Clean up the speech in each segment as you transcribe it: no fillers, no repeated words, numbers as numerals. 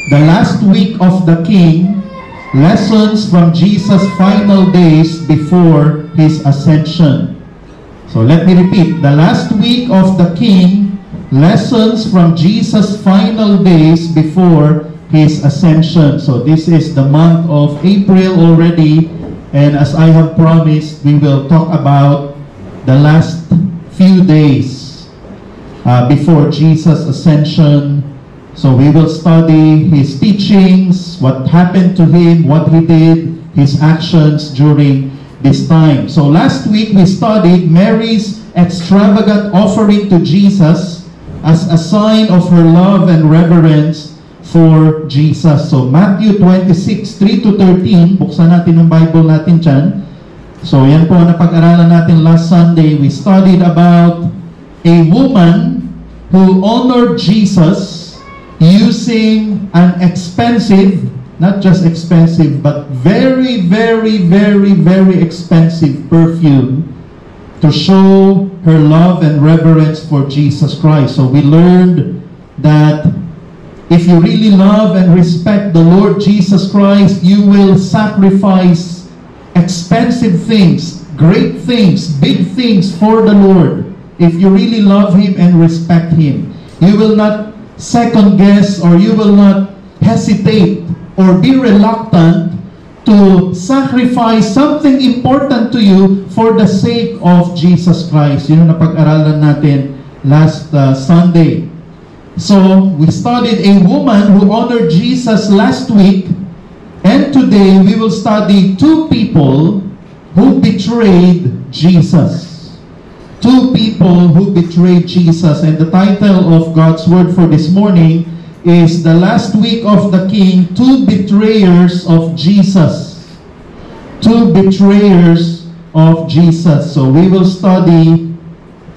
The last week of the King, lessons from Jesus' final days before His ascension. So let me repeat, the last week of the King, lessons from Jesus' final days before His ascension. So this is the month of April already, and as I have promised, we will talk about the last few days before Jesus' ascension. So we will study His teachings, what happened to Him, what He did, His actions during this time. So last week we studied Mary's extravagant offering to Jesus as a sign of her love and reverence for Jesus. So Matthew 26, 3-13, buksan natin yung Bible natin dyan. So yan po ang napag-aralan natin last Sunday. We studied about a woman who honored Jesus using an expensive, not just expensive, but very, very, very, very expensive perfume to show her love and reverence for Jesus Christ. So we learned that if you really love and respect the Lord Jesus Christ, you will sacrifice expensive things, great things, big things for the Lord. If you really love Him and respect Him, you will not second guess, or you will not hesitate or be reluctant to sacrifice something important to you for the sake of Jesus Christ. Yun ang napag-aralan natin last Sunday. So, we studied a woman who honored Jesus last week, and today we will study two people who betrayed Jesus. Two people who betrayed Jesus. And the title of God's Word for this morning is The Last Week of the King, Two Betrayers of Jesus. Two betrayers of Jesus. So we will study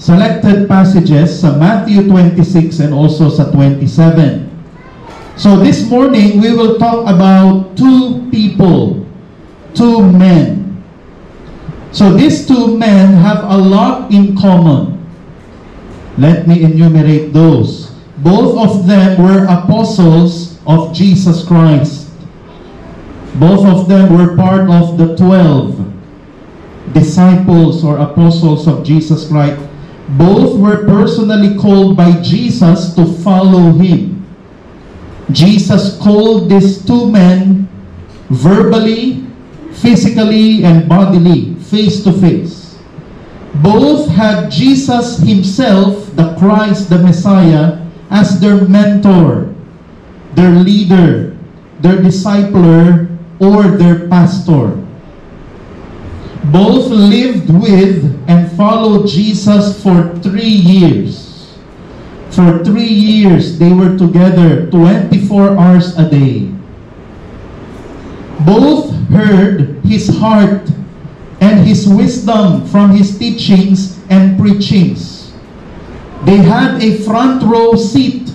selected passages sa Matthew 26 and also sa 27. So this morning we will talk about two people, two men. So these two men have a lot in common. Let me enumerate those. Both of them were apostles of Jesus Christ. Both of them were part of the 12 disciples or apostles of Jesus Christ. Both were personally called by Jesus to follow Him. Jesus called these two men verbally, physically, and bodily, face to face. Both had Jesus Himself, the Christ, the Messiah, as their mentor, their leader, their discipler, or their pastor. Both lived with and followed Jesus for 3 years. For 3 years, they were together 24 hours a day. Both heard His heart and His wisdom from His teachings and preachings. They had a front row seat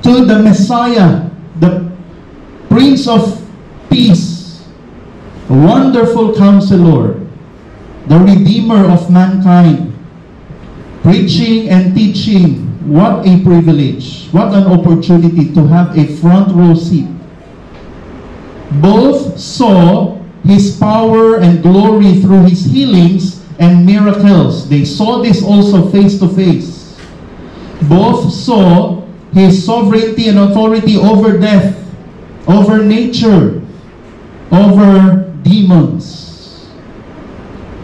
to the Messiah, the Prince of Peace, Wonderful Counselor, the Redeemer of mankind, preaching and teaching. What a privilege, what an opportunity to have a front row seat. Both saw His power and glory through His healings and miracles. They saw this also face to face. Both saw His sovereignty and authority over death, over nature, over demons.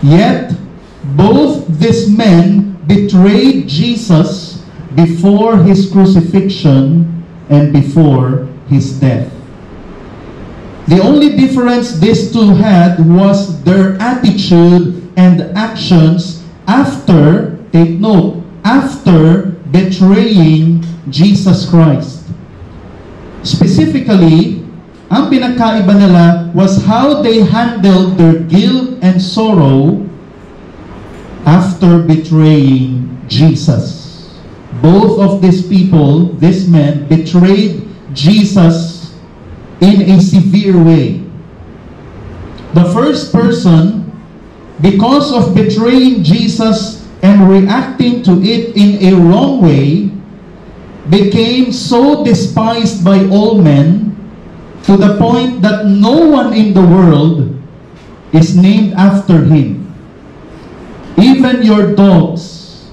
Yet, both these men betrayed Jesus before His crucifixion and before His death. The only difference these two had was their attitude and actions after, take note, after betraying Jesus Christ. Specifically, ang pinagkaiba nila was how they handled their guilt and sorrow after betraying Jesus. Both of these people, these men, betrayed Jesus in a severe way. The first person, because of betraying Jesus and reacting to it in a wrong way, became so despised by all men to the point that no one in the world is named after him. Even your dogs,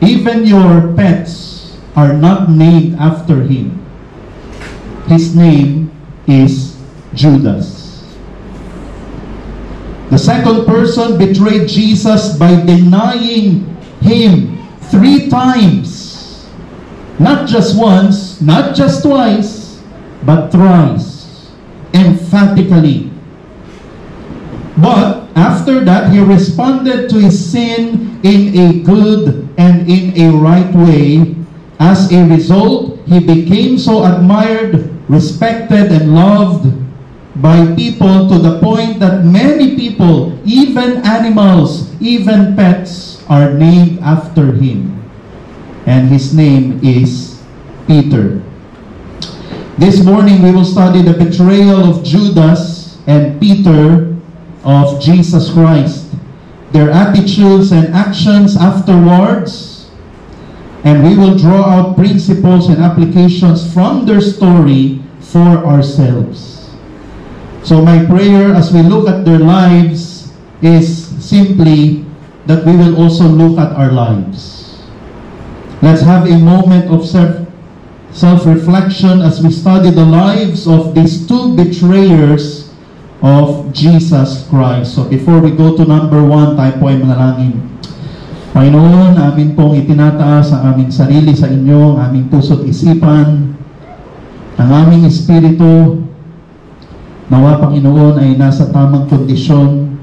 even your pets are not named after him. His name is Judas. The second person betrayed Jesus by denying him 3 times. Not just once, not just twice, but thrice. Emphatically. But after that, he responded to his sin in a good and in a right way. As a result, he became so admired, respected, and loved by people to the point that many people, even animals, even pets, are named after him. And his name is Peter. This morning we will study the betrayal of Judas and Peter of Jesus Christ, their attitudes and actions afterwards, and we will draw out principles and applications from their story for ourselves. So my prayer as we look at their lives is simply that we will also look at our lives. Let's have a moment of self-reflection as we study the lives of these 2 betrayers of Jesus Christ. So before we go to number 1, tayo po ay manalangin. Panginoon, amin pong itinataas ang aming sarili sa inyo, ang aming puso't isipan, ang aming espiritu. Nawa, Panginoon, ay nasa tamang kondisyon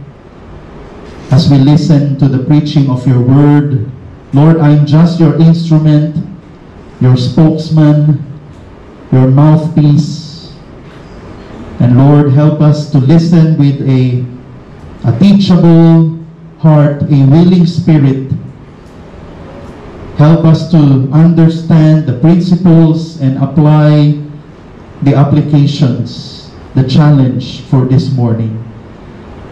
as we listen to the preaching of your word. Lord, I'm just your instrument, your spokesman, your mouthpiece. And Lord, help us to listen with a teachable heart, a willing spirit. Help us to understand the principles and apply the applications, the challenge for this morning.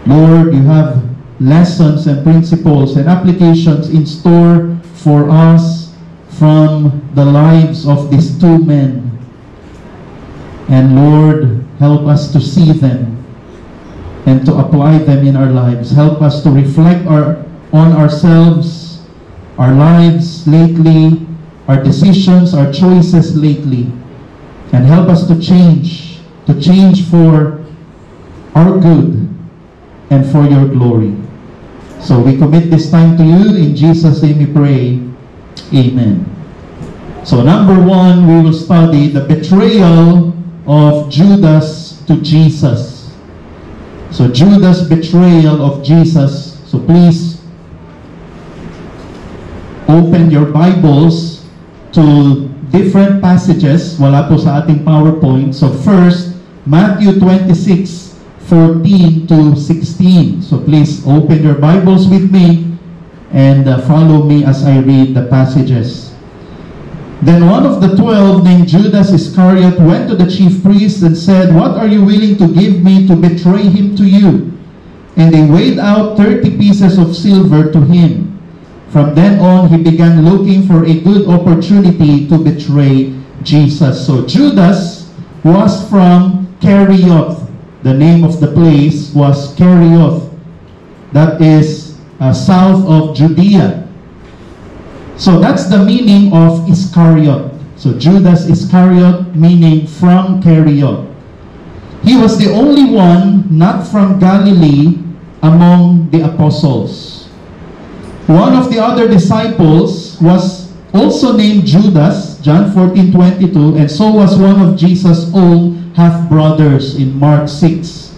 Lord, you have lessons and principles and applications in store for us from the lives of these 2 men. And Lord, help us to see them and to apply them in our lives. Help us to reflect on ourselves, our lives lately, our decisions, our choices lately, and help us to change for our good and for your glory. So we commit this time to you. In Jesus' name we pray. Amen. So number 1, we will study the betrayal of Judas to Jesus. So Judas' betrayal of Jesus. So please open your Bibles to different passages. Wala po sa ating PowerPoint. So first, Matthew 26:14 to 16. So please open your Bibles with me and follow me as I read the passages. Then one of the 12, named Judas Iscariot, went to the chief priests and said, "What are you willing to give me to betray him to you?" And they weighed out 30 pieces of silver to him. From then on, he began looking for a good opportunity to betray Jesus. So Judas was from Kerioth. The name of the place was Kerioth. That is south of Judea. So that's the meaning of Iscariot. So Judas Iscariot, meaning from Kerioth. He was the only one not from Galilee among the apostles. One of the other disciples was also named Judas, John 14:22, and so was one of Jesus' own half-brothers in Mark 6,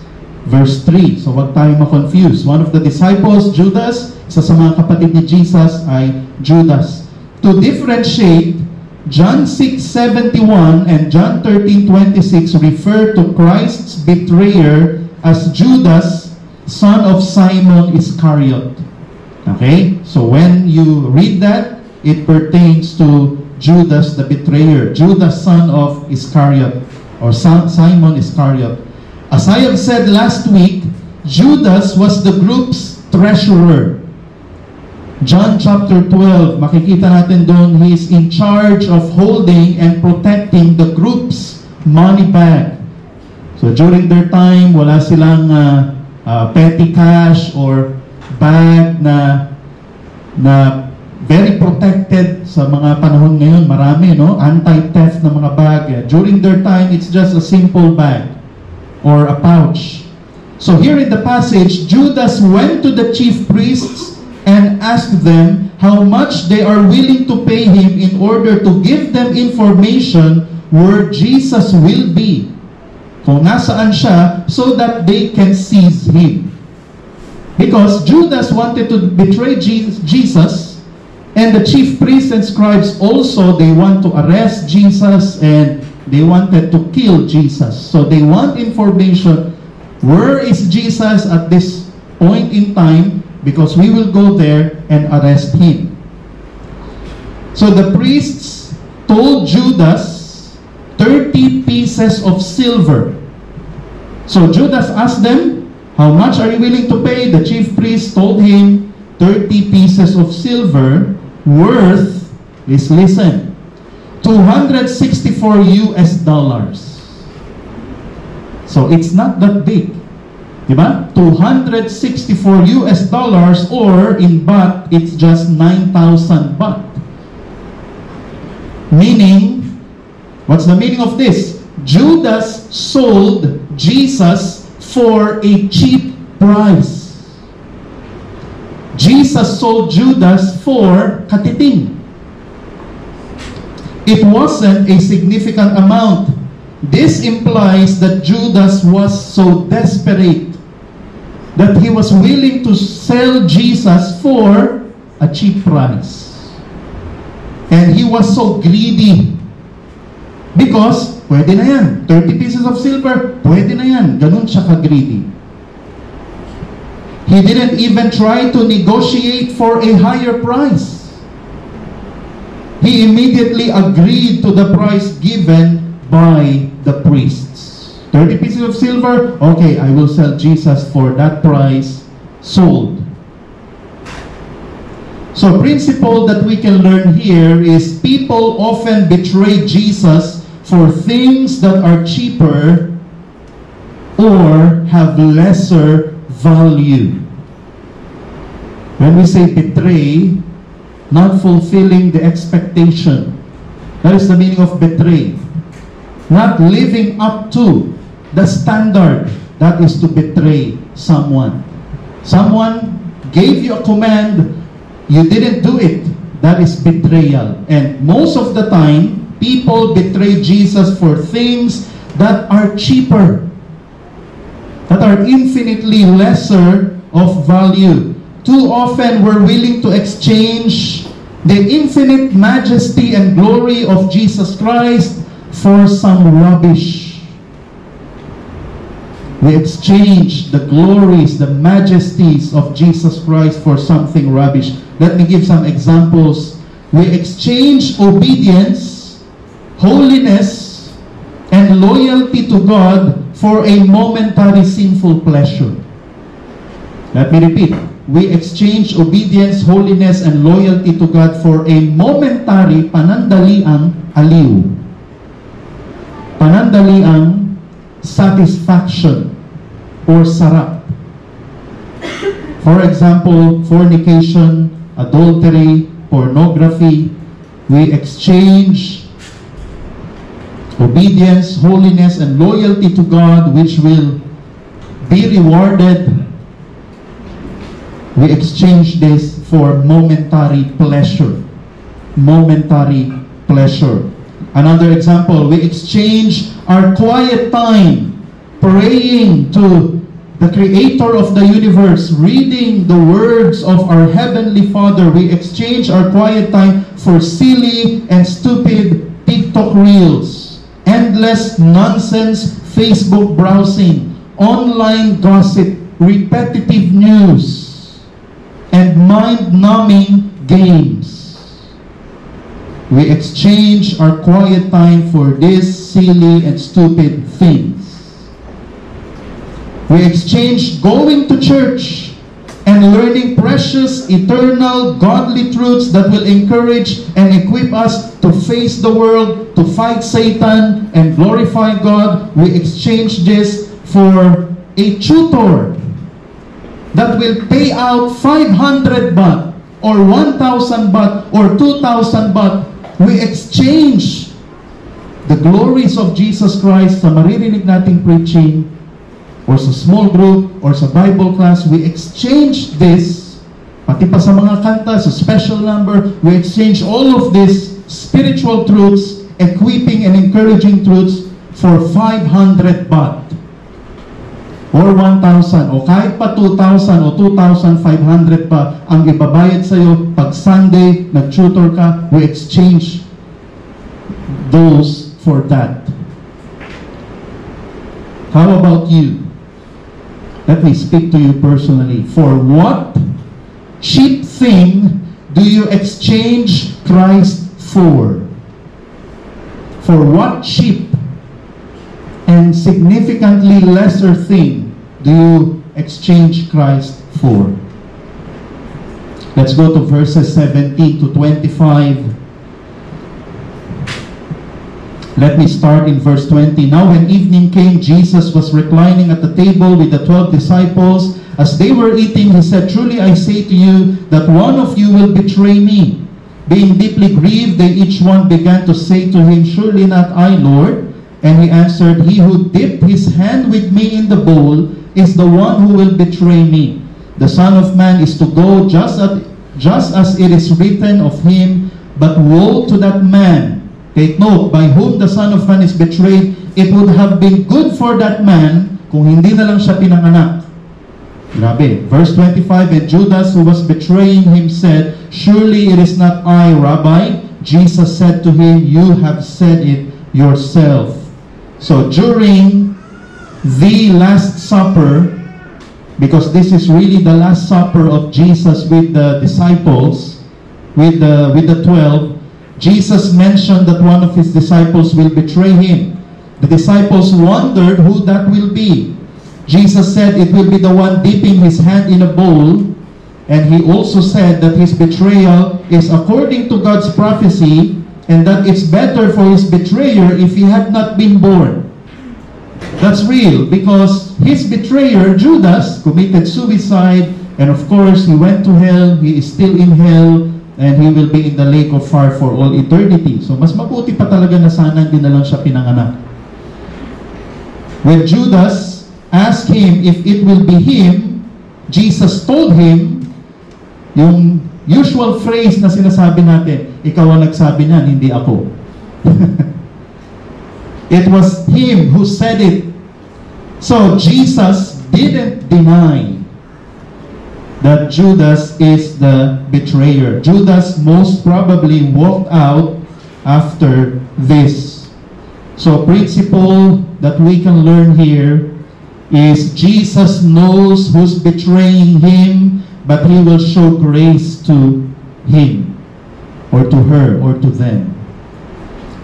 verse 3. So wag tayo ma-confuse. One of the disciples, Judas, isa sa mga kapatid ni Jesus ay Judas. To differentiate, John 6:71 and John 13:26 refer to Christ's betrayer as Judas, son of Simon Iscariot. Okay? So when you read that, it pertains to Judas the betrayer, Judas, son of Iscariot, or Simon Iscariot. As I have said last week, Judas was the group's treasurer. John chapter 12, makikita natin doon, he is in charge of holding and protecting the group's money bag. So during their time, wala silang petty cash or bag na very protected sa mga panahon ngayon. Marami, no? Anti-theft na mga bag. During their time, it's just a simple bag or a pouch. So here in the passage, Judas went to the chief priests and asked them how much they are willing to pay him in order to give them information where Jesus will be, kung nasaan siya, so that they can seize him. Because Judas wanted to betray Jesus, and the chief priests and scribes also, they want to arrest Jesus and they wanted to kill Jesus. So they want information, where is Jesus at this point in time, because we will go there and arrest him. So the priests told Judas 30 pieces of silver. So Judas asked them, how much are you willing to pay? The chief priest told him 30 pieces of silver, worth is, listen, $264 US. So it's not that big. Diba? $264 US, or in baht, it's just 9,000 baht. Meaning, what's the meaning of this? Judas sold Jesus for a cheap price. Jesus sold Judas for katiting. It wasn't a significant amount. This implies that Judas was so desperate that he was willing to sell Jesus for a cheap price. And he was so greedy. Because, pwede na yan. 30 pieces of silver, pwede na yan. Ganun siya ka-greedy. He didn't even try to negotiate for a higher price. He immediately agreed to the price given by the priests. 30 pieces of silver, okay, I will sell Jesus for that price. Sold. So, principle that we can learn here is people often betray Jesus for things that are cheaper or have lesser value. When we say betray, not fulfilling the expectation. That is the meaning of betray. Not living up to the standard. That is to betray someone. Someone gave you a command, you didn't do it. That is betrayal. And most of the time, people betray Jesus for things that are cheaper, that are infinitely lesser of value. Too often, we're willing to exchange the infinite majesty and glory of Jesus Christ for some rubbish. We exchange the glories, the majesties of Jesus Christ for something rubbish. Let me give some examples. We exchange obedience, holiness, and loyalty to God for a momentary sinful pleasure. Let me repeat. We exchange obedience, holiness, and loyalty to God for a momentary panandaliang aliw. Panandaliang satisfaction or sarap. For example, fornication, adultery, pornography. We exchange obedience, holiness, and loyalty to God, which will be rewarded. We exchange this for momentary pleasure. Momentary pleasure. Another example, we exchange our quiet time praying to the Creator of the universe, reading the words of our Heavenly Father. We exchange our quiet time for silly and stupid TikTok reels, endless nonsense Facebook browsing, online gossip, repetitive news, and mind-numbing games. We exchange our quiet time for these silly and stupid things. We exchange going to church and and learning precious, eternal, godly truths that will encourage and equip us to face the world, to fight Satan, and glorify God, we exchange this for a tutor that will pay out 500 baht, or 1,000 baht, or 2,000 baht. We exchange the glories of Jesus Christ sa maririnig nating preaching, or sa small group, or sa Bible class. We exchange this, pati pa sa mga kanta, sa special number, we exchange all of these spiritual truths, equipping and encouraging truths for 500 baht, or 1,000, o kahit pa 2,000 o 2,500 pa ang ibabayad sa'yo pag Sunday, nag-tutor ka. We exchange those for that. How about you? Let me speak to you personally. For what cheap thing do you exchange Christ for? For what cheap and significantly lesser thing do you exchange Christ for? Let's go to verses 17 to 25. Let me start in verse 20. Now when evening came, Jesus was reclining at the table with the 12 disciples. As they were eating, he said, "Truly I say to you that one of you will betray me." Being deeply grieved, they each one began to say to him, "Surely not I, Lord." And he answered, "He who dipped his hand with me in the bowl is the one who will betray me. The Son of Man is to go just as it is written of him, but woe to that man." Take note, by whom the Son of Man is betrayed. It would have been good for that man kung hindi na lang siya pinanganak. Grabe. Verse 25, and Judas, who was betraying him, said, "Surely it is not I, Rabbi." Jesus said to him, "You have said it yourself." So during the Last Supper, because this is really the Last Supper of Jesus with the disciples, with the 12, Jesus mentioned that one of his disciples will betray him. The disciples wondered who that will be. Jesus said it will be the one dipping his hand in a bowl, and he also said that his betrayal is according to God's prophecy, and that it's better for his betrayer if he had not been born. That's real, because his betrayer, Judas, committed suicide, and of course, he went to hell. He is still in hell, and he will be in the lake of fire for all eternity. So, mas mabuti pa talaga na sana hindi na lang siya pinanganak. When Judas asked him if it will be him, Jesus told him, yung usual phrase na sinasabi natin, "Ikaw ang nagsabi niyan, hindi ako." It was him who said it. So, Jesus didn't deny that Judas is the betrayer. Judas most probably walked out after this. So, principle that we can learn here is Jesus knows who's betraying him, but he will show grace to him, or to her, or to them.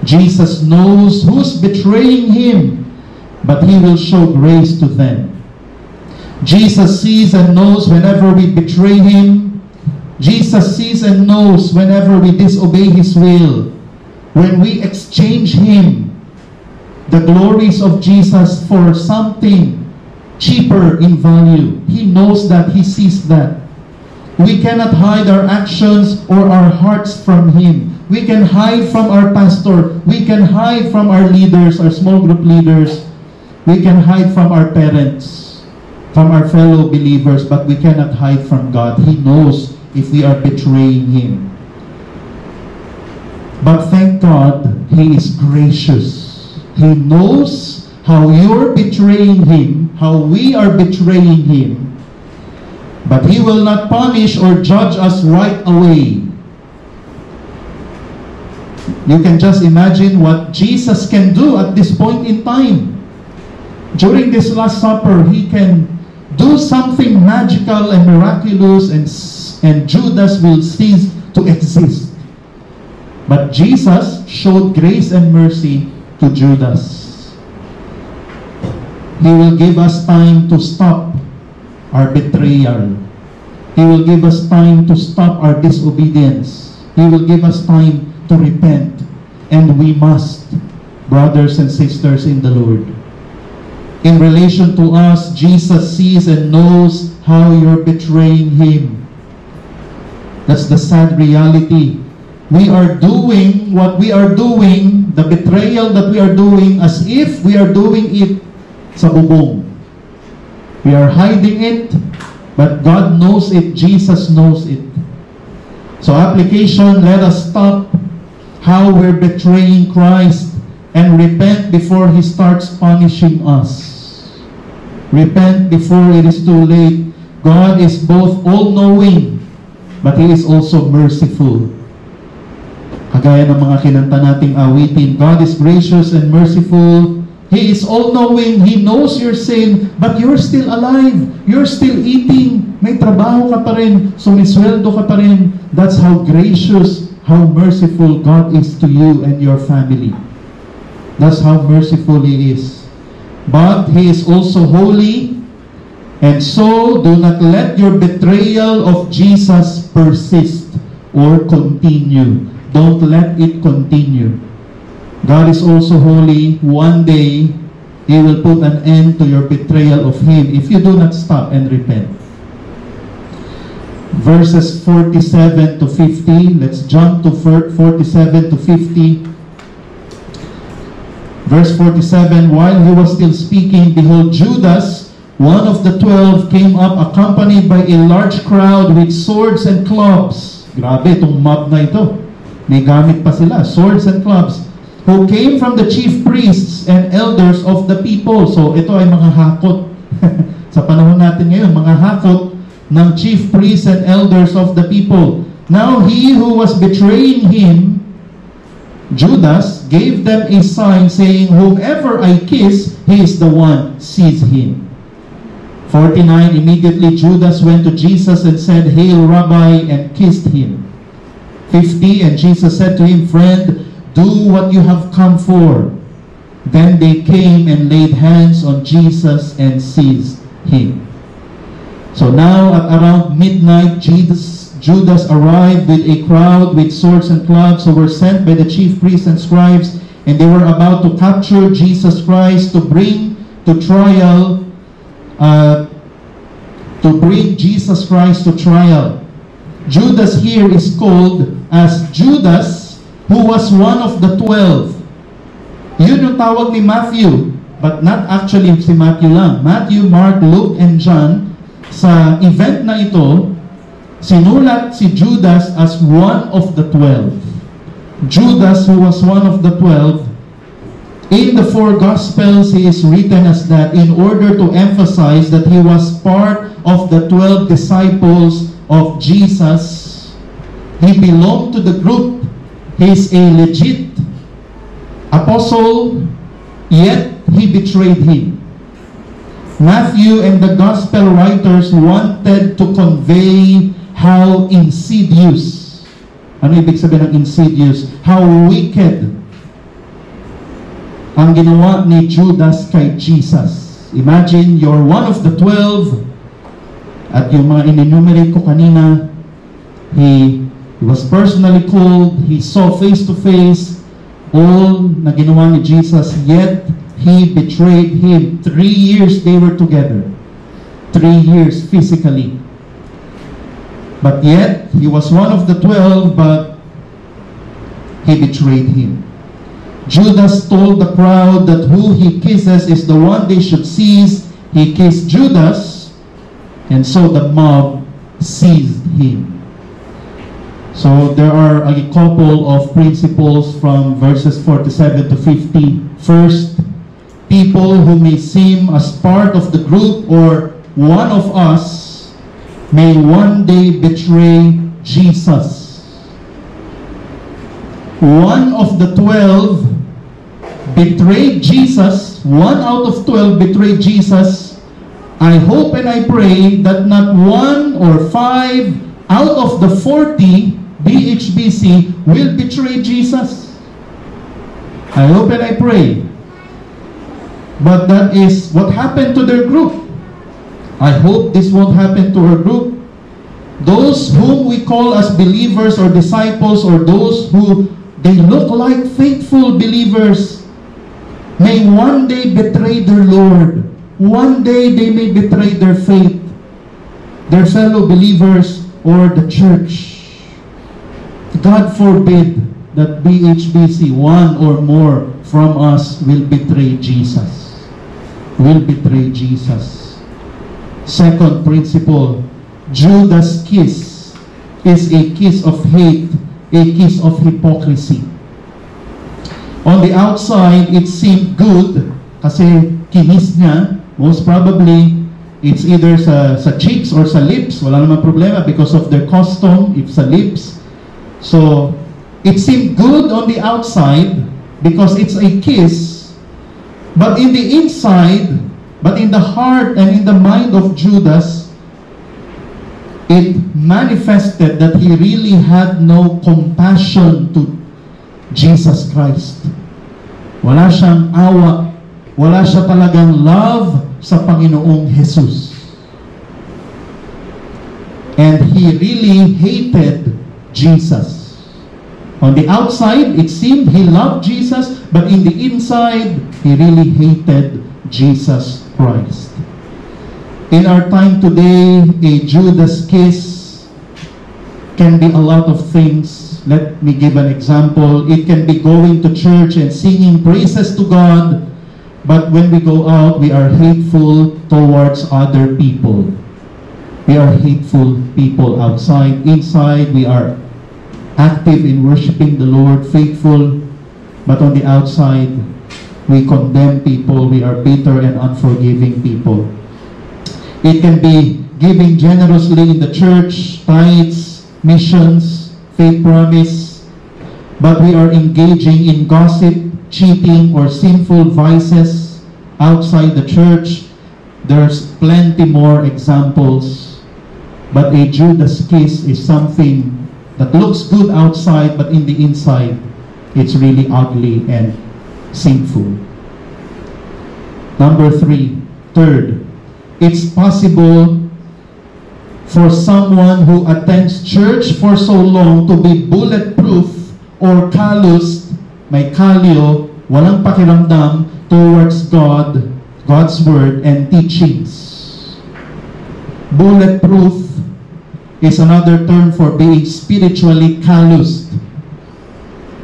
Jesus knows who's betraying him, but he will show grace to them. Jesus sees and knows whenever we betray him. Jesus sees and knows whenever we disobey his will. When we exchange him, the glories of Jesus, for something cheaper in value. He knows that, he sees that. We cannot hide our actions or our hearts from him. We can hide from our pastor. We can hide from our leaders, our small group leaders. We can hide from our parents, from our fellow believers, but we cannot hide from God. He knows if we are betraying him. But thank God, he is gracious. He knows how you're betraying him, how we are betraying him, but he will not punish or judge us right away. You can just imagine what Jesus can do at this point in time. During this Last Supper, he can do something magical and miraculous, and Judas will cease to exist. But Jesus showed grace and mercy to Judas. He will give us time to stop our betrayal. He will give us time to stop our disobedience. He will give us time to repent. And we must, brothers and sisters in the Lord. In relation to us, Jesus sees and knows how you're betraying Him. That's the sad reality. We are doing what we are doing, the betrayal that we are doing, as if we are doing it sa bubong. We are hiding it, but God knows it, Jesus knows it. So application, let us stop how we're betraying Christ and repent before He starts punishing us. Repent before it is too late. God is both all-knowing, but He is also merciful. Kagaya ng mga kinanta nating awitin, God is gracious and merciful. He is all-knowing. He knows your sin, but you're still alive. You're still eating. May trabaho ka pa rin. Sumisweldo ka pa rin. That's how gracious, how merciful God is to you and your family. That's how merciful He is. But He is also holy, and so do not let your betrayal of Jesus persist or continue. Don't let it continue. God is also holy. One day, He will put an end to your betrayal of Him if you do not stop and repent. Verses 47 to 50. Let's jump to 47 to 50. Verse 47, while He was still speaking, behold, Judas, one of the 12, came up accompanied by a large crowd with swords and clubs. Grabe, itong mob na ito. May gamit pa sila, swords and clubs. Who came from the chief priests and elders of the people. So ito ay mga hakot. Sa panahon natin ngayon, mga hakot ng chief priests and elders of the people. Now he who was betraying Him, Judas, gave them a sign saying, whomever I kiss, he is the one, seize him. 49, immediately Judas went to Jesus and said, Hail, Rabbi, and kissed Him. 50, and Jesus said to him, Friend, do what you have come for. Then they came and laid hands on Jesus and seized Him. So now at around midnight, Judas arrived with a crowd with swords and clubs who were sent by the chief priests and scribes, and they were about to capture Jesus Christ to bring Jesus Christ to trial. Judas here is called as Judas, who was one of the 12. Yun yung tawag ni Matthew, but not actually si Matthew lang. Matthew, Mark, Luke, and John, sa event na ito, sinulat si Judas as one of the 12. Judas, who was one of the 12, in the four Gospels, he is written as that in order to emphasize that he was part of the 12 disciples of Jesus. He belonged to the group. He is a legit apostle, yet he betrayed Him. Matthew and the Gospel writers wanted to convey how insidious, ano ibig sabihin ng insidious? How wicked ang ginawa ni Judas kay Jesus. Imagine, you're one of the 12, at yung mga in-enumerate ko kanina, he was personally called, he saw face to face all na ginawa ni Jesus, yet he betrayed Him. 3 years they were together. 3 years physically. But yet, he was one of the 12, but he betrayed Him. Judas told the crowd that who he kisses is the one they should seize. He kissed Judas, and so the mob seized him. So there are a couple of principles from verses 47 to 50. First, people who may seem as part of the group or one of us may one day betray Jesus. One of the 12 betrayed Jesus. 1 out of 12 betrayed Jesus. I hope and I pray that not 1 or 5 out of the 40 BHBC will betray Jesus. I hope and I pray. But that is what happened to their group. I hope this won't happen to our group. those whom we call as believers or disciples, or those who they look like faithful believers, may one day betray their Lord. One day they may betray their faith, their fellow believers, or the church. God forbid that BHBC, one or more from us, will betray Jesus. Will betray Jesus. Second principle, Judas' kiss is a kiss of hate, a kiss of hypocrisy. On the outside, it seemed good kasi kinis niya. Most probably, it's either sa cheeks or sa lips. Wala naman problema because of their custom, if sa lips. So, it seemed good on the outside because it's a kiss. But in the inside, but in the heart and in the mind of Judas, it manifested that he really had no compassion to Jesus Christ. Wala siyang awa. Wala siya talagang love sa Panginoong Jesus. And he really hated Jesus. On the outside, it seemed he loved Jesus, but in the inside, he really hated Jesus Christ. In our time today, a Judas kiss can be a lot of things. Let me give an example. It can be going to church and singing praises to God, but when we go out, we are hateful towards other people. We are hateful people outside. Inside, we are active in worshiping the Lord, faithful, but on the outside, we condemn people. We are bitter and unforgiving people. It can be giving generously in the church, tithes, missions, faith promise, but we are engaging in gossip, cheating, or sinful vices outside the church. There's plenty more examples, but a Judas kiss is something that looks good outside, but in the inside, it's really ugly and sinful. Third, it's possible for someone who attends church for so long to be bulletproof or calloused, may kalyo, walang pakiramdam towards God, God's Word, and teachings. Bulletproof is another term for being spiritually calloused.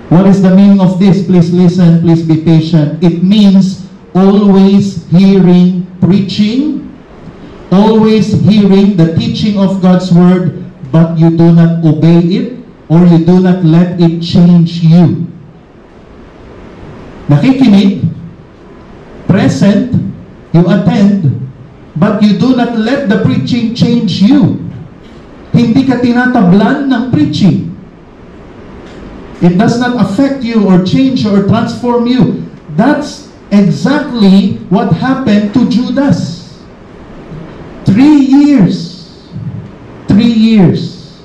What is the meaning of this? Please listen, please be patient. It means always hearing preaching, always hearing the teaching of God's Word, but you do not obey it, or you do not let it change you. Nakikinig, present, you attend, but you do not let the preaching change you. Hindi ka tinatablan ng preaching. It does not affect you or change you or transform you. That's exactly what happened to Judas. 3 years. 3 years.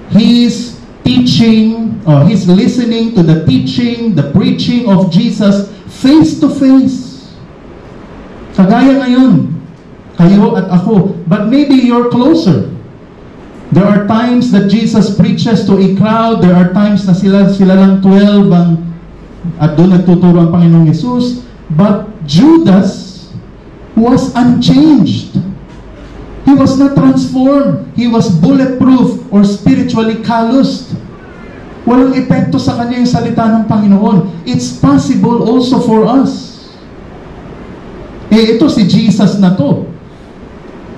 He's teaching, or he's listening to the teaching, the preaching of Jesus face to face. Kagaya ngayon, kayo at ako, but maybe you're closer. There are times that Jesus preaches to a crowd. There are times na sila lang 12 at doon nagtuturo ang Panginoong Yesus. But Judas was unchanged. He was not transformed. He was bulletproof or spiritually calloused. Walang epekto sa kanya yung salita ng Panginoon. It's possible also for us. Ito si Jesus na to.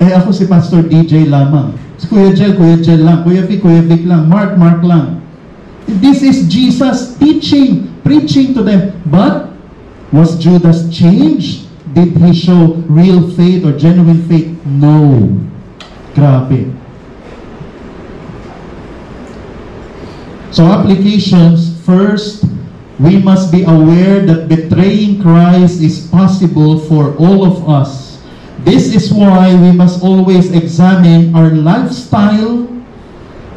Ako si Pastor DJ lamang. Si Kuya Jel lang. Kuya Vic lang. Mark lang. This is Jesus teaching, preaching to them. But, was Judas changed? Did he show real faith or genuine faith? No. Grabe. So applications, first, we must be aware that betraying Christ is possible for all of us. This is why we must always examine our lifestyle.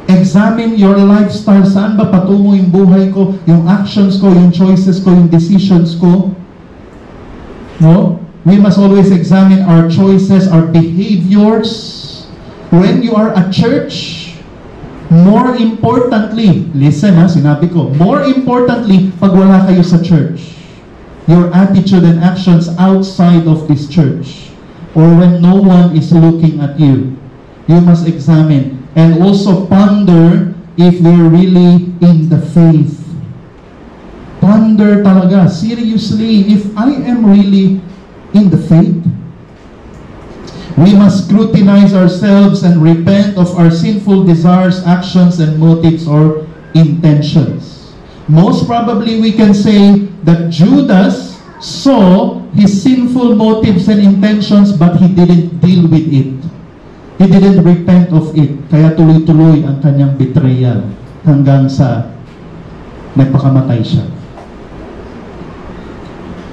Examine your lifestyle. Saan ba patungo yung buhay ko, yung actions ko, yung choices ko, yung decisions ko? No? We must always examine our choices, our behaviors. When you are at church, more importantly, listen ha, sinabi ko, more importantly, pag wala kayo sa church, your attitude and actions outside of this church, or when no one is looking at you, you must examine and also ponder if they're really in the faith. Ponder talaga, seriously, if I am really in the faith. We must scrutinize ourselves and repent of our sinful desires, actions, and motives or intentions. Most probably we can say that Judas saw his sinful motives and intentions, but he didn't deal with it. He didn't repent of it. Kaya tuloy-tuloy ang kanyang betrayal hanggang sa nagpakamatay siya.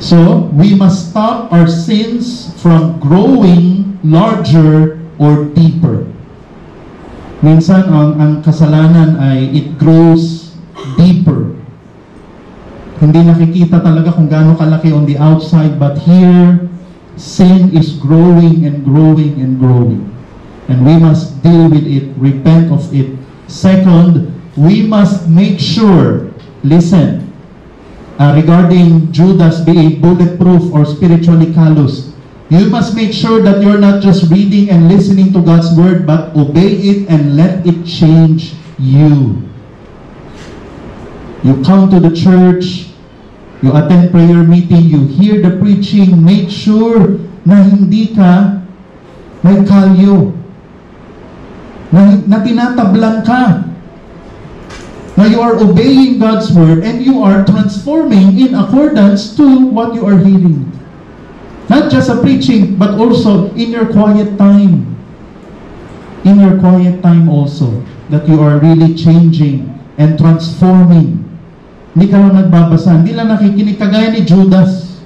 So, we must stop our sins from growing larger or deeper. Minsan, ang kasalanan ay it grows deeper. Hindi nakikita talaga kung gaano kalaki on the outside, but here, sin is growing and growing and growing. And we must deal with it, repent of it. Second, we must make sure, listen, regarding Judas being bulletproof or spiritually callous, you must make sure that you're not just reading and listening to God's word, but obey it and let it change you. You come to the church, you attend prayer meeting, you hear the preaching, make sure na hindi ka may kalyo, na tinatablan ka, na you are obeying God's word and you are transforming in accordance to what you are hearing. Not just a preaching, but also in your quiet time. In your quiet time also, that you are really changing and transforming. Hindi ka lang nagbabasa, hindi lang nakikinig, kagaya ni Judas.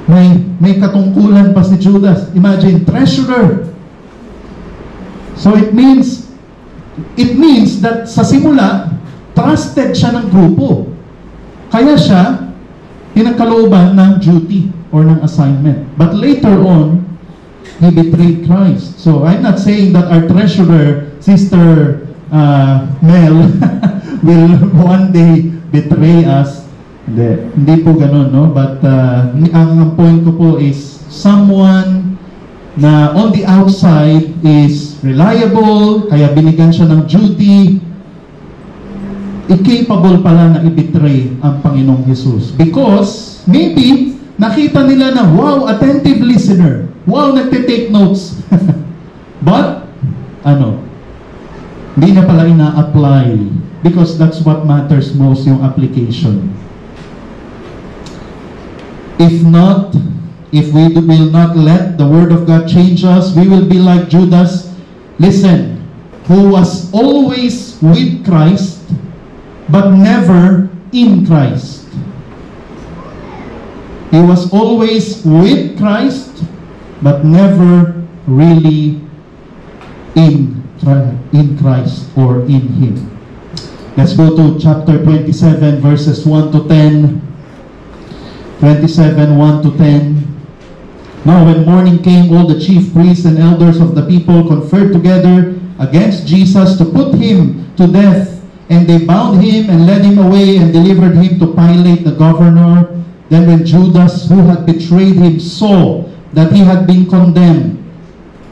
May katungkulan pa si Judas. Imagine, treasurer. So it means that sa simula, trusted siya ng grupo. Kaya siya, pinagkalooban ng duty or ng assignment. But later on, he betrayed Christ. So I'm not saying that our treasurer, Sister Mel, will one day betray us. Hindi po ganun, no? But ang point ko po is someone na on the outside is reliable, kaya binigyan siya ng duty, incapable pala na i-betray ang Panginoong Jesus. Because, maybe, nakita nila na, wow, attentive listener. Wow, nagte-take notes. But, hindi na pala ina-apply. Because that's what matters most, yung application. If not, if we will not let the Word of God change us, we will be like Judas, listen, who was always with Christ, but never in Christ. He was always with Christ, but never really in Christ or in Him. Let's go to chapter 27, verses 1 to 10. 27, 1 to 10. Now when morning came, all the chief priests and elders of the people conferred together against Jesus to put Him to death. And they bound Him and led Him away and delivered Him to Pilate the governor. Then when Judas, who had betrayed Him, saw that he had been condemned,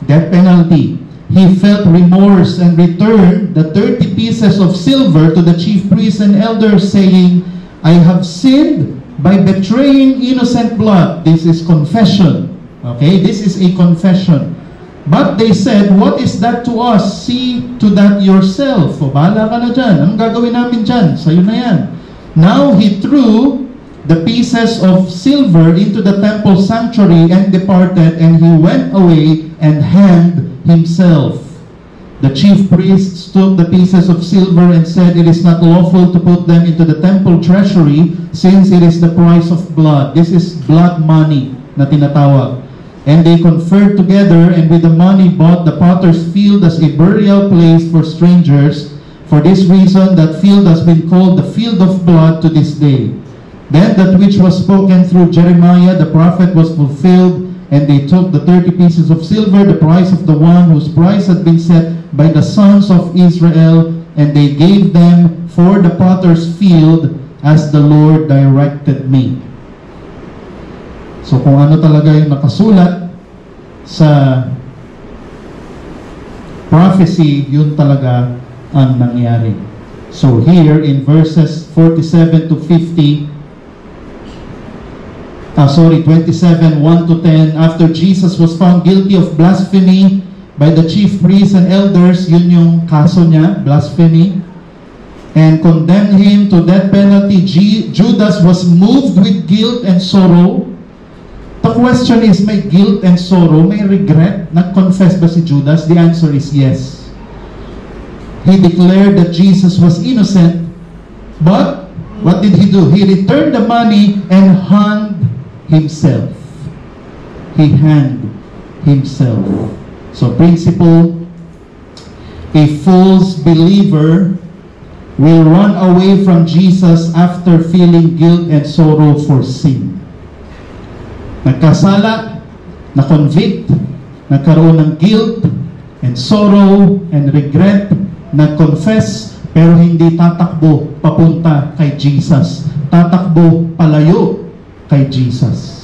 death penalty, he felt remorse and returned the 30 pieces of silver to the chief priests and elders, saying, I have sinned by betraying innocent blood. This is confession. Okay, this is a confession. But they said, what is that to us? See to that yourself. O, bahala ka na dyan. Anong gagawin namin dyan? Sa'yo na yan. Now he threw the pieces of silver into the temple sanctuary and departed, and he went away and hanged himself. The chief priests took the pieces of silver and said, it is not lawful to put them into the temple treasury, since it is the price of blood. This is blood money na tinatawag. And they conferred together, and with the money bought the potter's field as a burial place for strangers. For this reason, that field has been called the field of blood to this day. Then that which was spoken through Jeremiah the prophet was fulfilled, And they took the 30 pieces of silver, the price of the one whose price had been set by the sons of Israel, and they gave them for the potter's field as the Lord directed me. So kung ano talaga yung nakasulat sa prophecy, yun talaga ang nangyari. So here in verses 47 to 50, 27, 1 to 10, after Jesus was found guilty of blasphemy by the chief priests and elders, yun yung kaso niya, blasphemy, and condemned him to death penalty, Judas was moved with guilt and sorrow. The question is, may guilt and sorrow, may regret? Nag-confess ba si Judas? The answer is yes. He declared that Jesus was innocent, but what did he do? He returned the money and hung himself. He hanged himself. So principle, a false believer will run away from Jesus after feeling guilt and sorrow for sin. Nagkasala, na-convict, nagkaroon ng guilt and sorrow and regret, nag-confess, pero hindi tatakbo papunta kay Jesus. Tatakbo palayo kay Jesus.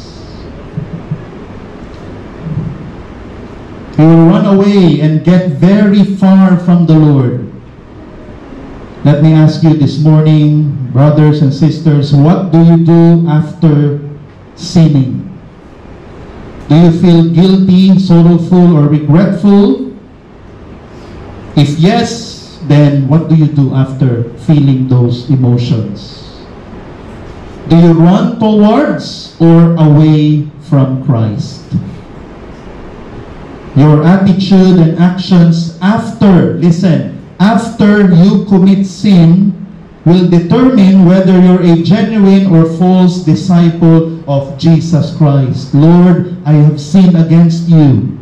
He will run away and get very far from the Lord. Let me ask you this morning, brothers and sisters, what do you do after sinning? Do you feel guilty, sorrowful, or regretful? If yes, then what do you do after feeling those emotions? Do you run towards or away from Christ? Your attitude and actions after, listen, after you commit sin will determine whether you're a genuine or false disciple of Jesus Christ. Lord, I have sinned against you.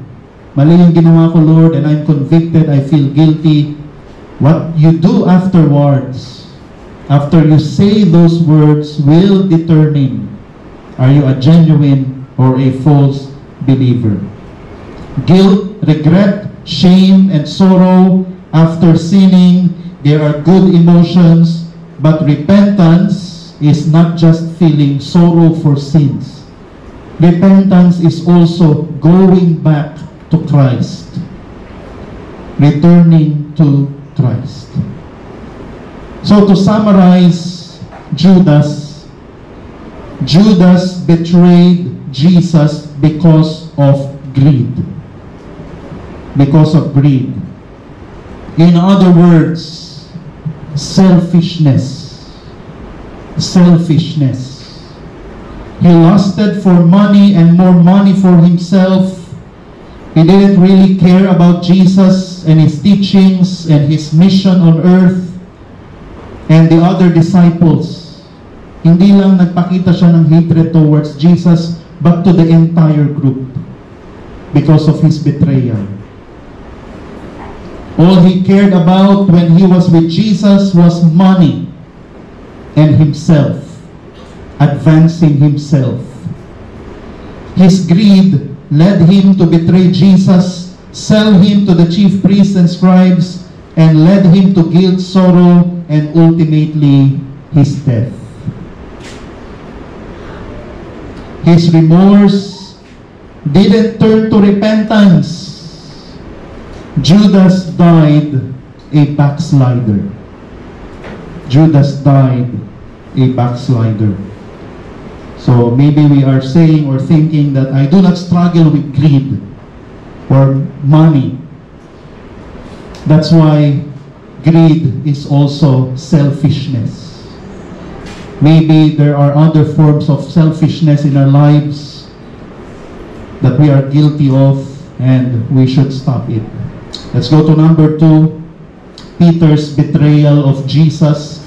Mali yung ginawa ko, Lord, and I'm convicted, I feel guilty. What you do afterwards, after you say those words, will determine, are you a genuine or a false believer? Guilt, regret, shame, and sorrow after sinning, they are good emotions, but repentance is not just feeling sorrow for sins. Repentance is also going back to Christ, returning to Christ. So to summarize, Judas betrayed Jesus because of greed. Because of greed. In other words, selfishness. Selfishness. He lusted for money and more money for himself. He didn't really care about Jesus and his teachings and his mission on earth. And the other disciples, hindi lang nagpakita siya ng hatred towards Jesus, but to the entire group because of his betrayal. All he cared about when he was with Jesus was money and himself, advancing himself. His greed led him to betray Jesus, sell him to the chief priests and scribes, and led him to guilt, sorrow, and ultimately his death. His remorse didn't turn to repentance. Judas died a backslider. Judas died a backslider. So maybe we are saying or thinking that I do not struggle with greed or money. That's why greed is also selfishness. Maybe there are other forms of selfishness in our lives that we are guilty of and we should stop it. Let's go to number 2, Peter's betrayal of Jesus.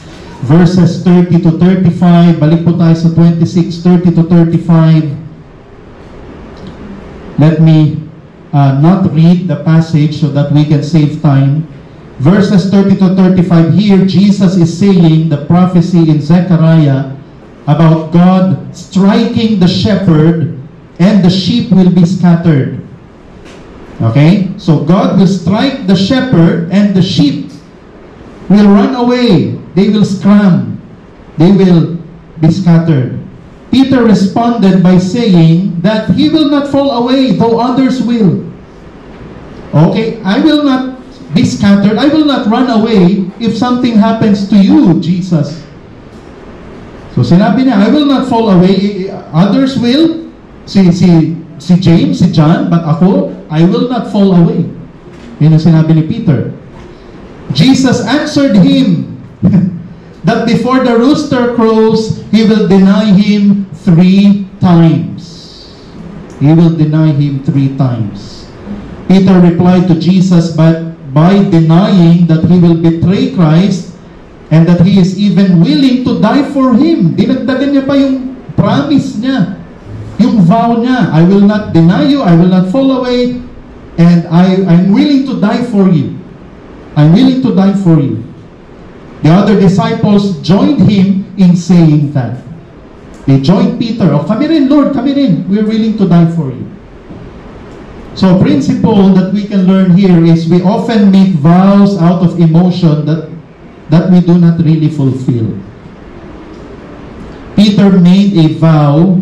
Verses 30 to 35. Balik po tayo sa 26, 30 to 35. Let me not read the passage so that we can save time. Verses 30 to 35, here Jesus is saying the prophecy in Zechariah about God striking the shepherd and the sheep will be scattered. Okay? So God will strike the shepherd and the sheep will run away. They will scram. They will be scattered. Peter responded by saying that he will not fall away, though others will. Okay? I will not be scattered. I will not run away if something happens to you, Jesus. So sinabi niya, I will not fall away. Others will. Si James, si John, but ako, I will not fall away. Yun ang sinabi ni Peter. Jesus answered him that before the rooster crows, he will deny him 3 times. He will deny him 3 times. Peter replied to Jesus, but by denying that he will betray Christ and that he is even willing to die for him. Dinagdagan niya pa yung promise niya, yung vow niya. I will not deny you, I will not fall away, and I'm willing to die for you. I'm willing to die for you. The other disciples joined him in saying that. They joined Peter. Oh, kami rin, Lord, kami rin. We're willing to die for you. So, a principle that we can learn here is we often make vows out of emotion that we do not really fulfill. Peter made a vow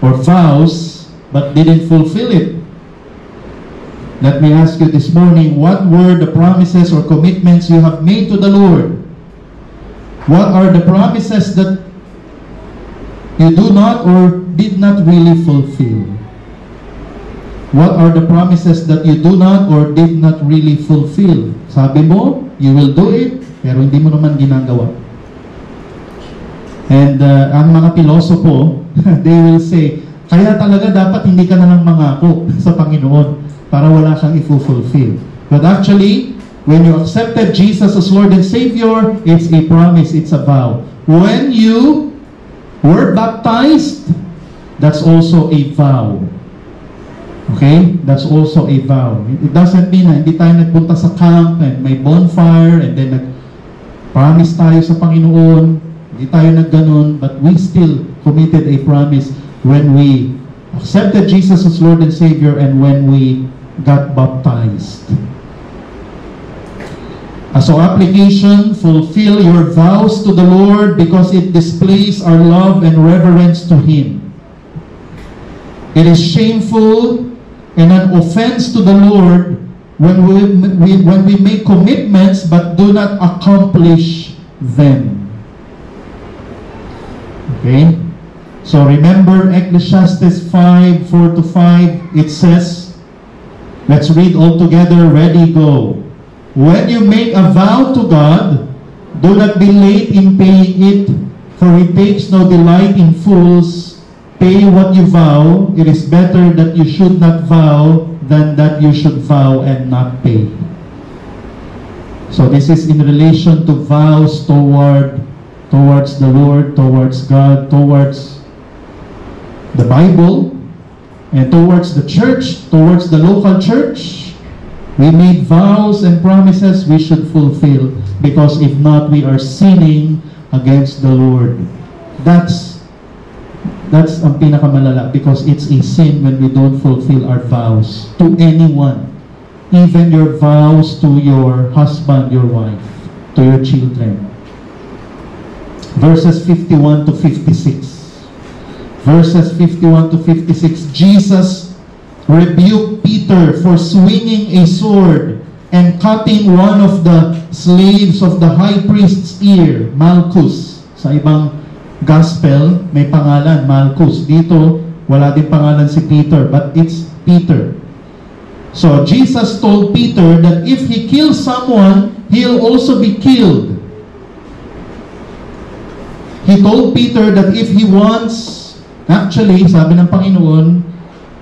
or vows but didn't fulfill it. Let me ask you this morning, what were the promises or commitments you have made to the Lord? What are the promises that you do not or did not really fulfill? What are the promises that you do not or did not really fulfill? Sabi mo, you will do it, pero hindi mo naman ginagawa. And ang mga pilosopo, they will say, kaya talaga dapat hindi ka na lang mangako sa Panginoon para wala kang i-fulfill. But actually, when you accepted Jesus as Lord and Savior, it's a promise, it's a vow. When you were baptized, that's also a vow. Okay? That's also a vow. It doesn't mean na hindi tayo nagpunta sa camp and may bonfire and then nag-promise tayo sa Panginoon. Hindi tayo nagganon, but we still committed a promise when we accepted Jesus as Lord and Savior and when we got baptized. So application, fulfill your vows to the Lord because it displays our love and reverence to Him. It is shameful and an offense to the Lord when we make commitments but do not accomplish them. Okay? So remember Ecclesiastes 5:4-5, it says, let's read all together, ready, go. When you make a vow to God, do not be late in paying it, for He takes no delight in fools. Pay what you vow. It is better that you should not vow than that you should vow and not pay. So this is in relation to vows towards the Lord, towards God, towards the Bible, and towards the church, towards the local church. We made vows and promises we should fulfill, because if not, we are sinning against the Lord. That's ang pinakamalala, because it's a sin when we don't fulfill our vows to anyone, even your vows to your husband, your wife, to your children. Verses 51-56. Verses 51-56. Jesus rebuked Peter for swinging a sword and cutting one of the slaves of the high priest's ear, Malchus. Sa ibang gospel, may pangalan, Malchus. Dito, wala din pangalan si Peter, but it's Peter. So, Jesus told Peter that if he kills someone, he'll also be killed. He told Peter that if he wants, actually, sabi ng Panginoon,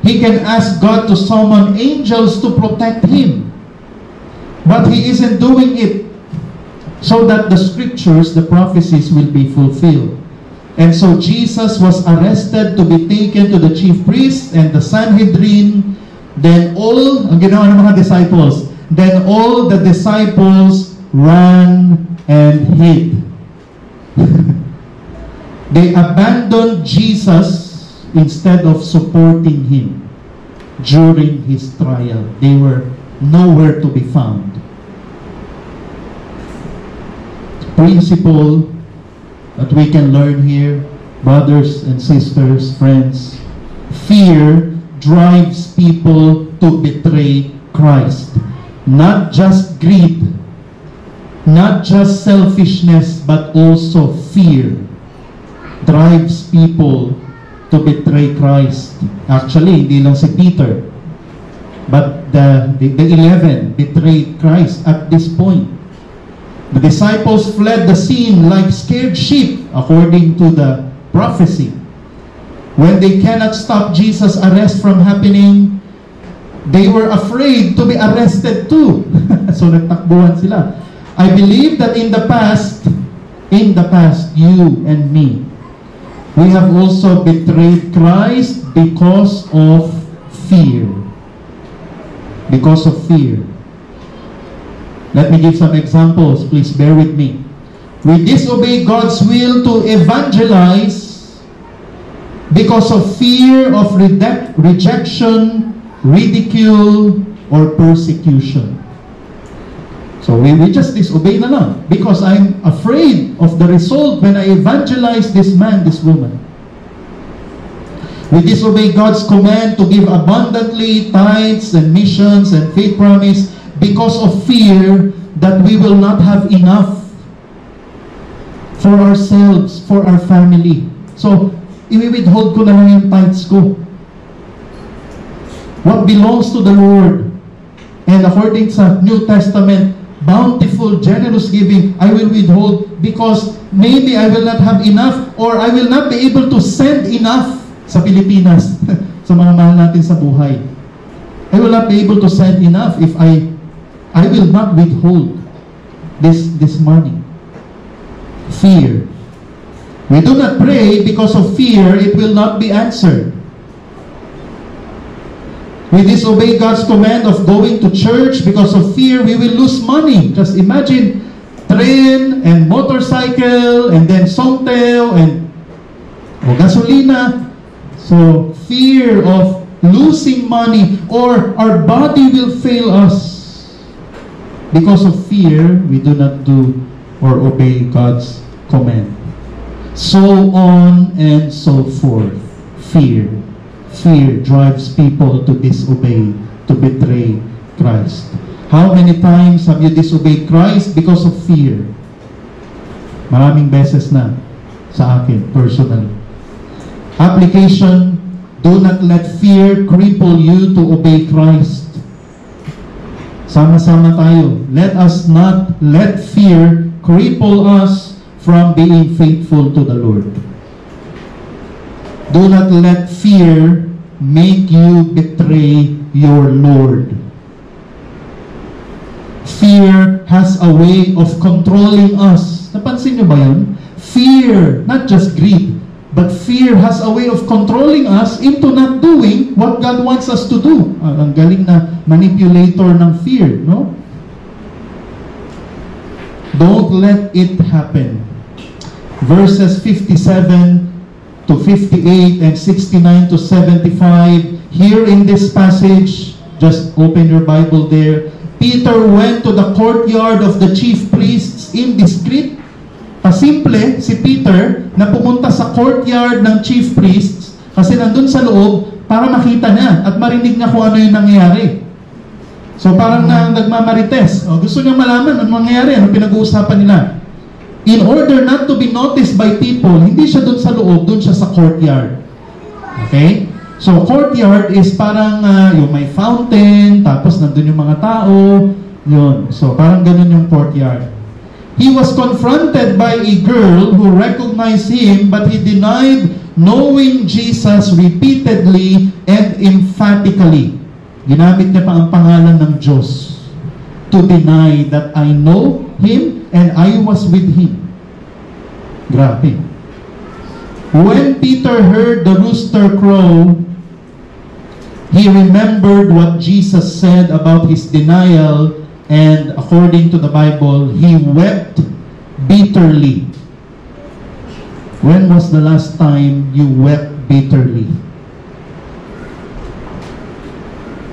he can ask God to summon angels to protect him. But he isn't doing it so that the scriptures, the prophecies will be fulfilled. And so Jesus was arrested to be taken to the chief priests and the Sanhedrin. Then ang ginawa ng mga disciples, then all the disciples ran and hid. They abandoned Jesus instead of supporting him during his trial. They were nowhere to be found. Principle that we can learn here, brothers and sisters, friends: fear drives people to betray Christ. Not just greed, not just selfishness, but also fear drives people to betray Christ. Actually, hindi lang si Peter, but the 11 betrayed Christ at this point. The disciples fled the scene like scared sheep, according to the prophecy. When they cannot stop Jesus' arrest from happening, they were afraid to be arrested too. So nagtakbuhan sila. I believe that in the past, you and me, we have also betrayed Christ because of fear. Because of fear. Let me give some examples. Please bear with me. We disobey God's will to evangelize because of fear of rejection, ridicule, or persecution. So we just disobey na lang because I'm afraid of the result when I evangelize this man, this woman. We disobey God's command to give abundantly tithes and missions and faith promise because of fear that we will not have enough for ourselves, for our family. So, i-withhold ko na lang yung tithes ko. What belongs to the Lord, and according sa New Testament, bountiful, generous giving, I will withhold because maybe I will not have enough or I will not be able to send enough sa Pilipinas, sa mga mahal natin sa buhay. I will not be able to send enough if I will not withhold this money. Fear. We do not pray because of fear, it will not be answered. We disobey God's command of going to church because of fear we will lose money. Just imagine, train and motorcycle and then Songtel and gasolina. So, fear of losing money or our body will fail us. Because of fear, we do not do or obey God's command. So on and so forth. Fear. Fear drives people to disobey, to betray Christ. How many times have you disobeyed Christ because of fear? Maraming beses na sa akin, personally. Application: do not let fear cripple you to obey Christ. Sama-sama tayo. Let us not let fear cripple us from being faithful to the Lord. Do not let fear make you betray your Lord. Fear has a way of controlling us. Napansin niyo ba yun? Fear, not just greed, but fear has a way of controlling us into not doing what God wants us to do. Ang galing na manipulator ng fear, no? Don't let it happen. Verses 57 to 58 and 69 to 75. Here in this passage, just open your Bible there. Peter went to the courtyard of the chief priests indiscreet. Pasimple si Peter na pumunta sa courtyard ng chief priests kasi nandun sa loob para makita niya at marinig niya kung ano yung nangyayari. So parang nagmamarites. Gusto niya malaman ano nangyayari, ano pinag-uusapan nila. In order not to be noticed by people, hindi siya dun sa loob, dun siya sa courtyard. Okay? So courtyard is parang yung may fountain, tapos nandun yung mga tao, yun. So parang ganun yung courtyard. He was confronted by a girl who recognized him, but he denied knowing Jesus repeatedly and emphatically. Ginamit niya pa ang pangalan ng Diyos to deny that I know him and I was with him. Grabe. When Peter heard the rooster crow, he remembered what Jesus said about his denial, and according to the Bible, he wept bitterly. When was the last time you wept bitterly?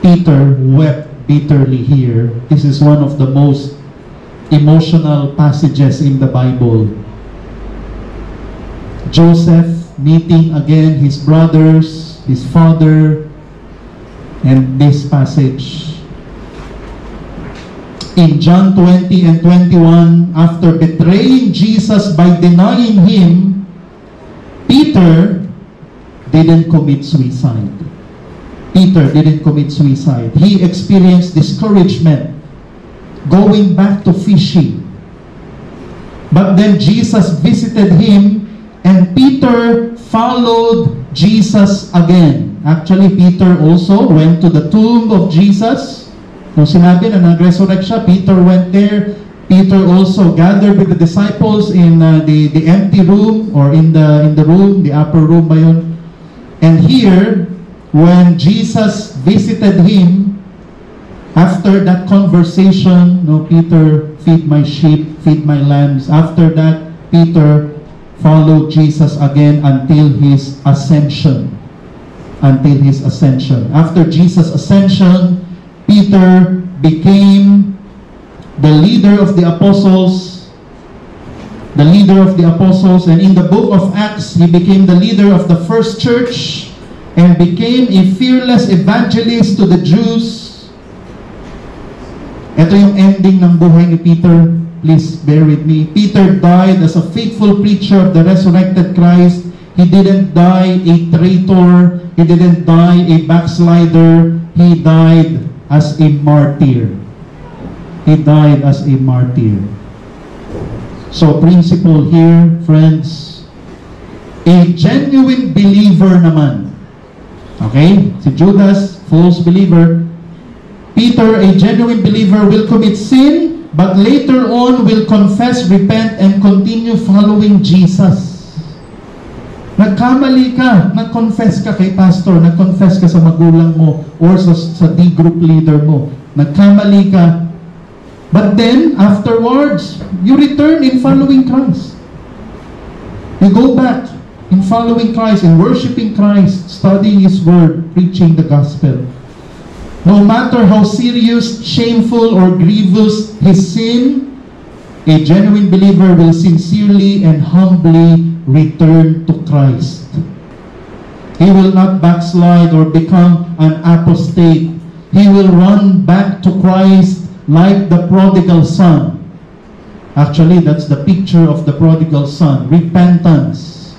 Peter wept bitterly here. This is one of the most emotional passages in the Bible. Joseph meeting again his brothers, his father, and this passage. In John 20 and 21, after betraying Jesus by denying Him, Peter didn't commit suicide. Peter didn't commit suicide. He experienced discouragement, going back to fishing. But then Jesus visited him, and Peter followed Jesus again. Actually, Peter also went to the tomb of Jesus. Nung sinabi na nag-resurrect siya, Peter went there. Peter also gathered with the disciples in the empty room, or in the room, the upper room ba yun? And here, when Jesus visited him, after that conversation, no, Peter, feed my sheep, feed my lambs. After that, Peter followed Jesus again until his ascension. Until his ascension. After Jesus' ascension, Peter became the leader of the apostles. The leader of the apostles. And in the book of Acts, he became the leader of the first church and became a fearless evangelist to the Jews. Ito yung ending ng buhay ni Peter. Please bear with me. Peter died as a faithful preacher of the resurrected Christ. He didn't die a traitor. He didn't die a backslider. He died as a martyr. He died as a martyr. So, principle here, friends, a genuine believer naman. Okay? Si Judas, false believer. Peter, a genuine believer, will commit sin, but later on will confess, repent, and continue following Jesus. Nagkamali ka, nag-confess ka kay pastor, nag-confess ka sa magulang mo, or sa D-group leader mo. Nagkamali ka. But then, afterwards, you return in following Christ. You go back in following Christ, in worshiping Christ, studying His Word, preaching the Gospel. No matter how serious, shameful, or grievous his sin, a genuine believer will sincerely and humbly return to Christ. He will not backslide or become an apostate. He will run back to Christ like the prodigal son. Actually, that's the picture of the prodigal son. Repentance.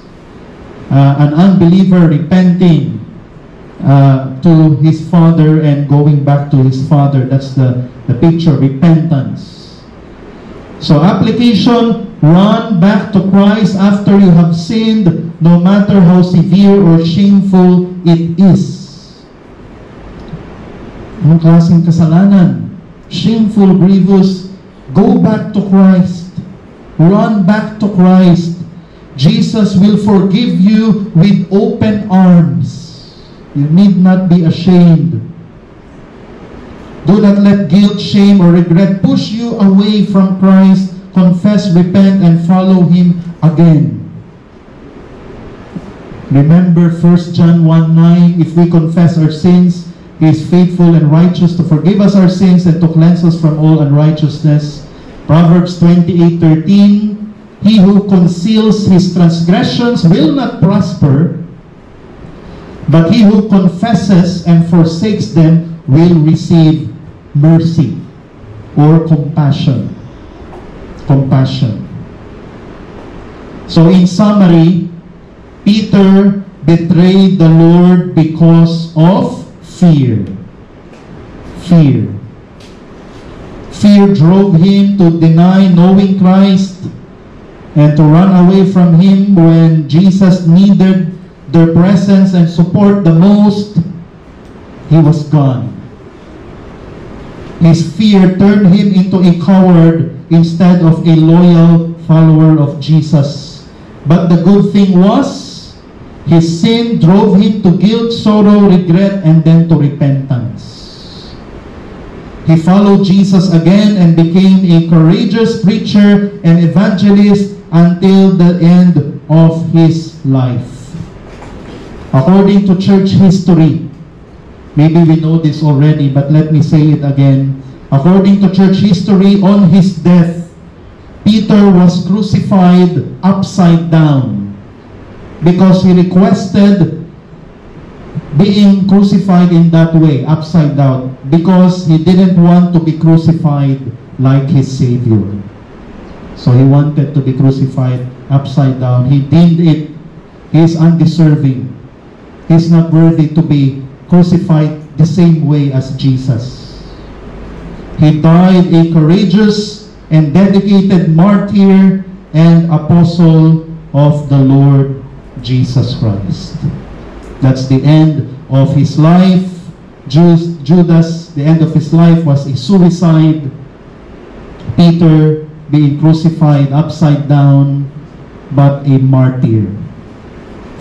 An unbeliever repenting to his father and going back to his father. That's the picture, repentance. So application, run back to Christ after you have sinned, no matter how severe or shameful it is. Anong klaseng kasalanan? Shameful, grievous. Go back to Christ. Run back to Christ. Jesus will forgive you with open arms. You need not be ashamed. Do not let guilt, shame, or regret push you away from Christ. Confess, repent, and follow Him again. Remember 1 John 1:9, if we confess our sins, He is faithful and righteous to forgive us our sins and to cleanse us from all unrighteousness. Proverbs 28:13, he who conceals his transgressions will not prosper, but he who confesses and forsakes them will receive mercy or compassion. Compassion. So in summary, Peter betrayed the Lord because of fear. Fear. Fear drove him to deny knowing Christ and to run away from Him when Jesus needed their presence and support the most. He was gone. His fear turned him into a coward instead of a loyal follower of Jesus. But the good thing was, his sin drove him to guilt, sorrow, regret, and then to repentance. He followed Jesus again and became a courageous preacher and evangelist until the end of his life. According to church history, maybe we know this already, but let me say it again. According to church history, on his death, Peter was crucified upside down because he requested being crucified in that way, upside down, because he didn't want to be crucified like his Savior. So he wanted to be crucified upside down. He deemed it, he is undeserving. He's not worthy to be crucified the same way as Jesus. He died a courageous and dedicated martyr and apostle of the Lord Jesus Christ. That's the end of his life. Judas, the end of his life was a suicide. Peter being crucified upside down, but a martyr,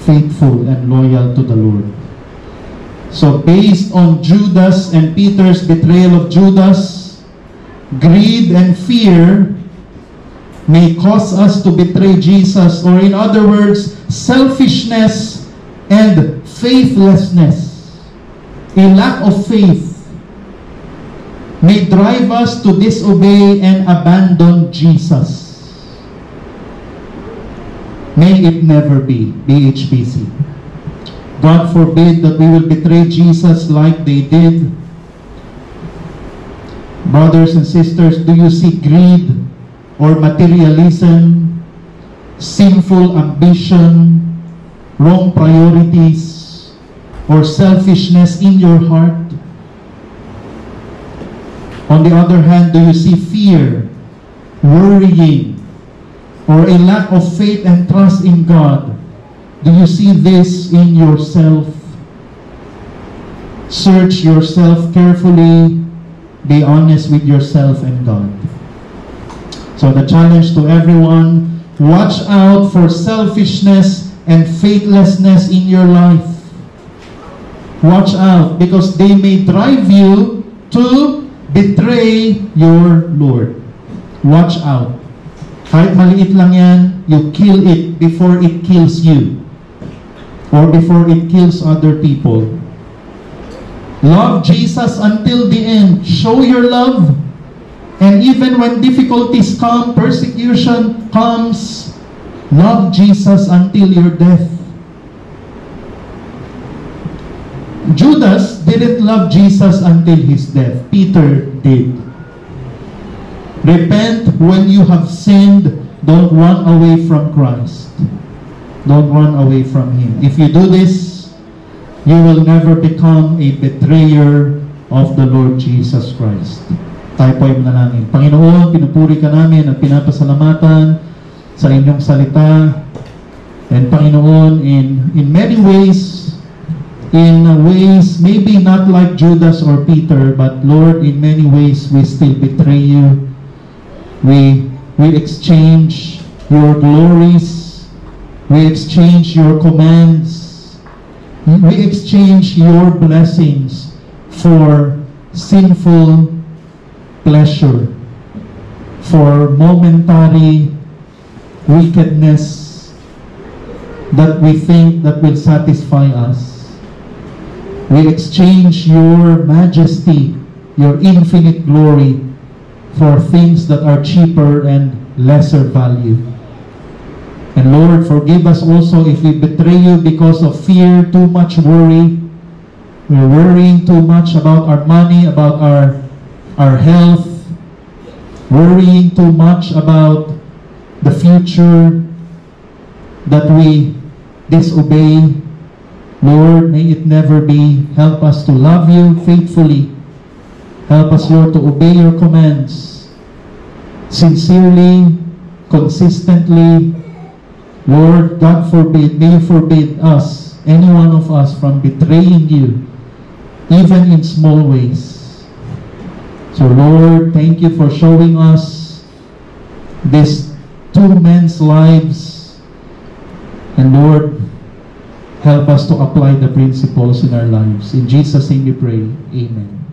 faithful and loyal to the Lord. So based on Judas and Peter's betrayal of Judas, greed and fear may cause us to betray Jesus, or in other words, selfishness and faithlessness, a lack of faith, may drive us to disobey and abandon Jesus. May it never be, BHPC. God forbid that we will betray Jesus like they did. Brothers and sisters, do you see greed or materialism, sinful ambition, wrong priorities, or selfishness in your heart? On the other hand, do you see fear, worrying, or a lack of faith and trust in God? Do you see this in yourself? Search yourself carefully. Be honest with yourself and God. So the challenge to everyone, watch out for selfishness and faithlessness in your life. Watch out, because they may drive you to betray your Lord. Watch out. Kahit maliit lang yan, you kill it before it kills you, or before it kills other people. Love Jesus until the end. Show your love. And even when difficulties come, persecution comes, love Jesus until your death. Judas didn't love Jesus until his death. Peter did. Repent when you have sinned. Don't run away from Christ. Don't run away from Him. If you do this, you will never become a betrayer of the Lord Jesus Christ. Tayo po ay manalangin. Panginoon, pinupuri ka namin at pinapasalamatan sa inyong salita. And Panginoon, in many ways, maybe not like Judas or Peter, but Lord, in many ways, we still betray you. We exchange your glories. We exchange your commands. We exchange your blessings for sinful pleasure, for momentary wickedness that we think that will satisfy us. We exchange your majesty, your infinite glory, for things that are cheaper and lesser value. And Lord, forgive us also if we betray you because of fear, too much worry. We're worrying too much about our money, about our health, worrying too much about the future, that we disobey. Lord, may it never be. Help us to love you faithfully. Help us, Lord, to obey your commands sincerely, consistently. Lord, God forbid, may you forbid us, any one of us, from betraying you, even in small ways. So Lord, thank you for showing us these two men's lives. And Lord, help us to apply the principles in our lives. In Jesus' name we pray. Amen.